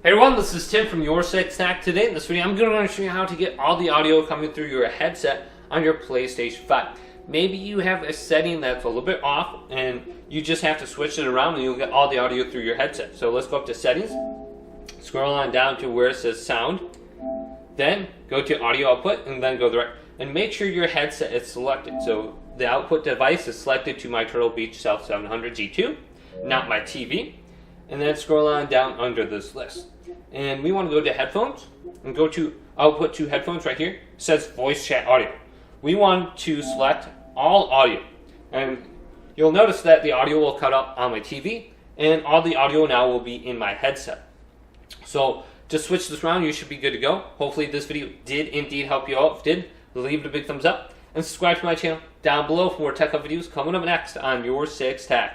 Hey everyone, this is Tim from YourSixGaming. Today in this video, I'm going to show you how to get all the audio coming through your headset on your PlayStation 5. Maybe you have a setting that's a little bit off and you just have to switch it around and you'll get all the audio through your headset. So let's go up to settings, scroll on down to where it says sound, then go to audio output and then go there. And make sure your headset is selected. So the output device is selected to my Turtle Beach Stealth 700 G2, not my TV. And then scroll on down under this list. And we want to go to headphones and go to output to headphones right here. It says voice chat audio. We want to select all audio. And you'll notice that the audio will cut up on my TV and all the audio now will be in my headset. So just switch this around, you should be good to go. Hopefully this video did indeed help you out. If it did, leave it a big thumbs up and subscribe to my channel down below for more tech up videos coming up next on YourSixTech.